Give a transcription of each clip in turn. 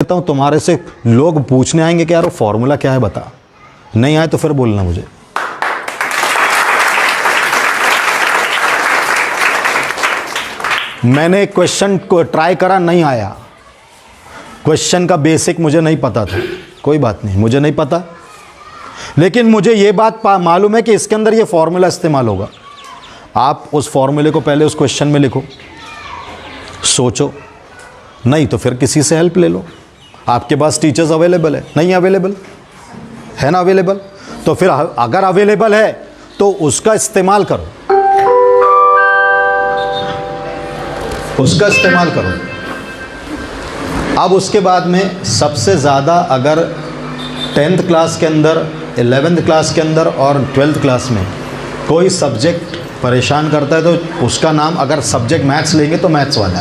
देता हूँ, तुम्हारे से लोग पूछने आएंगे कि यार वो फॉर्मूला क्या है बता, नहीं आए तो फिर बोलना मुझे। मैंने एक क्वेश्चन को ट्राई करा, नहीं आया, क्वेश्चन का बेसिक मुझे नहीं पता था, कोई बात नहीं, मुझे नहीं पता, लेकिन मुझे ये बात मालूम है कि इसके अंदर ये फॉर्मूला इस्तेमाल होगा। आप उस फॉर्मूले को पहले उस क्वेश्चन में लिखो, सोचो, नहीं तो फिर किसी से हेल्प ले लो। आपके पास टीचर्स अवेलेबल है, नहीं अवेलेबल है ना, अवेलेबल, तो फिर अगर अवेलेबल है तो उसका इस्तेमाल करो, उसका इस्तेमाल करो। अब उसके बाद में सबसे ज़्यादा अगर 10th क्लास के अंदर, 11th क्लास के अंदर और 12th क्लास में कोई सब्जेक्ट परेशान करता है तो उसका नाम, अगर सब्जेक्ट मैथ्स लेंगे तो मैथ्स वाला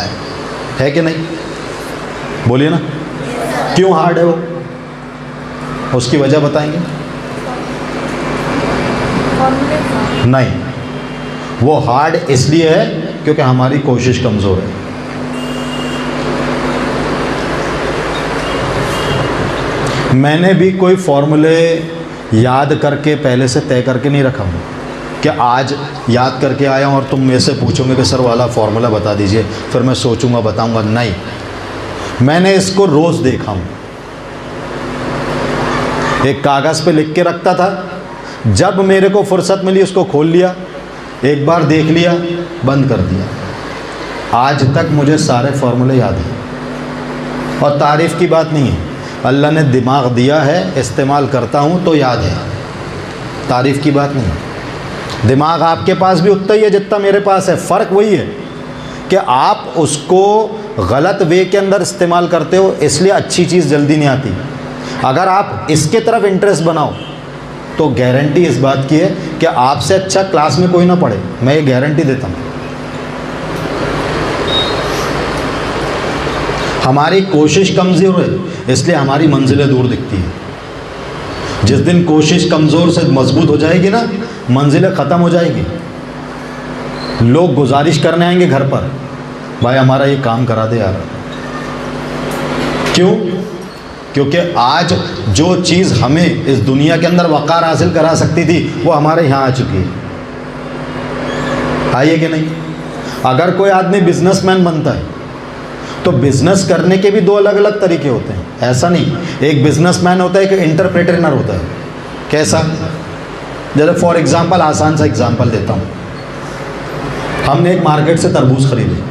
है कि नहीं? बोलिए ना, क्यों हार्ड है वो, उसकी वजह बताएंगे? नहीं, वो हार्ड इसलिए है क्योंकि हमारी कोशिश कमज़ोर है। मैंने भी कोई फॉर्मूले याद करके पहले से तय करके नहीं रखा हूँ कि आज याद करके आया हूँ और तुम मेरे से पूछोगे कि सर वाला फॉर्मूला बता दीजिए, फिर मैं सोचूंगा बताऊंगा, नहीं, मैंने इसको रोज़ देखा हूँ। एक कागज़ पे लिख के रखता था, जब मेरे को फुर्सत मिली उसको खोल लिया, एक बार देख लिया, बंद कर दिया। आज तक मुझे सारे फॉर्मूले याद हैं और तारीफ़ की बात नहीं है, अल्लाह ने दिमाग दिया है, इस्तेमाल करता हूँ तो याद है, तारीफ़ की बात नहीं है। दिमाग आपके पास भी उतना ही है जितना मेरे पास है, फ़र्क वही है कि आप उसको गलत वे के अंदर इस्तेमाल करते हो, इसलिए अच्छी चीज़ जल्दी नहीं आती। अगर आप इसके तरफ इंटरेस्ट बनाओ तो गारंटी इस बात की है कि आपसे अच्छा क्लास में कोई ना पढ़े, मैं ये गारंटी देता हूँ। हमारी कोशिश कमज़ोर है इसलिए हमारी मंजिलें दूर दिखती हैं। जिस दिन कोशिश कमज़ोर से मजबूत हो जाएगी ना, मंजिलें ख़त्म हो जाएगी। लोग गुजारिश करने आएंगे घर पर, भाई हमारा ये काम करा दे यार। क्यों? क्योंकि आज जो चीज़ हमें इस दुनिया के अंदर वक़ार हासिल करा सकती थी वो हमारे यहाँ आ चुकी है। आइए कि नहीं? अगर कोई आदमी बिजनेसमैन बनता है तो बिजनेस करने के भी दो अलग अलग तरीके होते हैं, ऐसा नहीं। एक बिजनेसमैन होता है, एक एंटरप्रेन्योर होता है। कैसा? जैसे फॉर एग्जांपल, आसान सा एग्जांपल देता हूँ। हमने एक मार्केट से तरबूज खरीदे,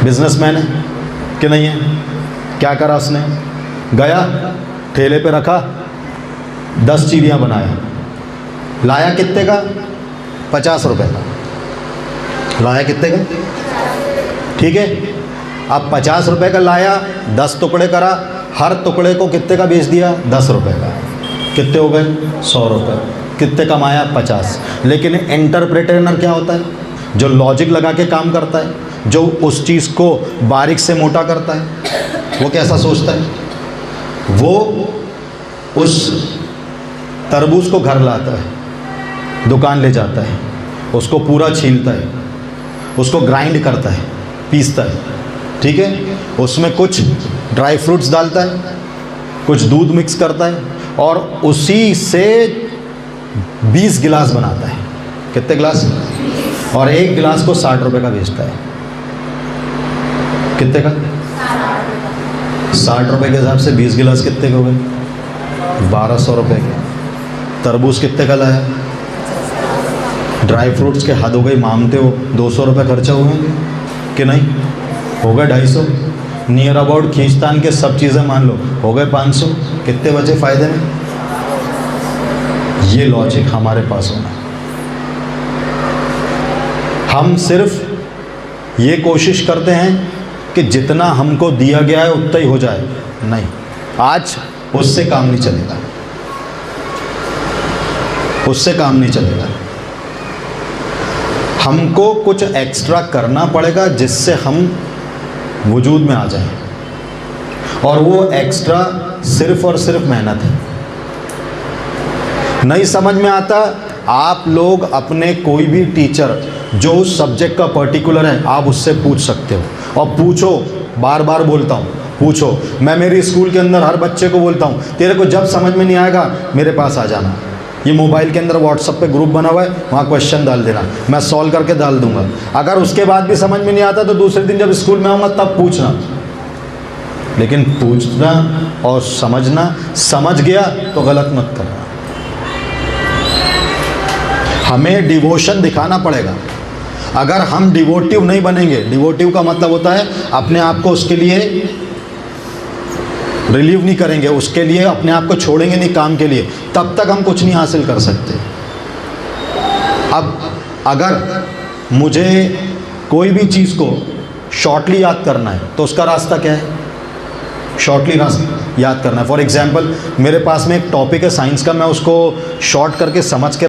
बिजनेसमैन है कि नहीं है? क्या करा उसने? गया ठेले पे रखा, 10 चीड़ियाँ बनाया, लाया कितने का? 50 रुपये का। लाया कितने का? ठीक है। अब 50 रुपये का लाया, 10 टुकड़े करा, हर टुकड़े को कितने का बेच दिया? 10 रुपये का। कितने हो गए? 100 रुपये। कितने कमाया? 50। लेकिन एंटरप्रेन्योर क्या होता है? जो लॉजिक लगा के काम करता है, जो उस चीज़ को बारीक से मोटा करता है। वो कैसा सोचता है? वो उस तरबूज को घर लाता है, दुकान ले जाता है, उसको पूरा छीलता है, उसको ग्राइंड करता है, पीसता है, ठीक है। उसमें कुछ ड्राई फ्रूट्स डालता है, कुछ दूध मिक्स करता है और उसी से 20 गिलास बनाता है। कितने गिलास? और एक गिलास को 60 रुपये का बेचता है। कितने का? 60 रुपये के हिसाब से 20 गिलास कितने के हो गए? 1200 रुपये के। तरबूज कितने का लाया? ड्राई फ्रूट्स के हद हो गई, मानते हो 200 रुपये खर्चा हुए होंगे कि नहीं? हो गए 250। नियर अबाउट खींचतान के सब चीज़ें मान लो हो गए 500। कितने बचे फ़ायदे में? ये लॉजिक हमारे पास होना। हम सिर्फ ये कोशिश करते हैं कि जितना हमको दिया गया है उतना ही हो जाए। नहीं, आज उससे काम नहीं चलेगा, उससे काम नहीं चलेगा। हमको कुछ एक्स्ट्रा करना पड़ेगा जिससे हम वजूद में आ जाएं, और वो एक्स्ट्रा सिर्फ और सिर्फ मेहनत है। नहीं समझ में आता, आप लोग अपने कोई भी टीचर जो उस सब्जेक्ट का पर्टिकुलर है, आप उससे पूछ सकते हो। और पूछो, बार बार बोलता हूँ, पूछो। मैं मेरी स्कूल के अंदर हर बच्चे को बोलता हूँ, तेरे को जब समझ में नहीं आएगा मेरे पास आ जाना। ये मोबाइल के अंदर व्हाट्सएप पे ग्रुप बना हुआ है, वहाँ क्वेश्चन डाल देना, मैं सॉल्व करके डाल दूंगा। अगर उसके बाद भी समझ में नहीं आता तो दूसरे दिन जब स्कूल में आऊँगा तब पूछना, लेकिन पूछना और समझना, समझ गया तो गलत मत करना। हमें डिवोशन दिखाना पड़ेगा। अगर हम डिवोटिव नहीं बनेंगे, डिवोटिव का मतलब होता है अपने आप को उसके लिए रिलीव नहीं करेंगे, उसके लिए अपने आप को छोड़ेंगे नहीं काम के लिए, तब तक हम कुछ नहीं हासिल कर सकते। अब अगर मुझे कोई भी चीज़ को शॉर्टली याद करना है तो उसका रास्ता क्या है? शॉर्टली रास्ता याद करना है। फॉर एग्जाम्पल मेरे पास में एक टॉपिक है साइंस का, मैं उसको शॉर्ट करके समझ के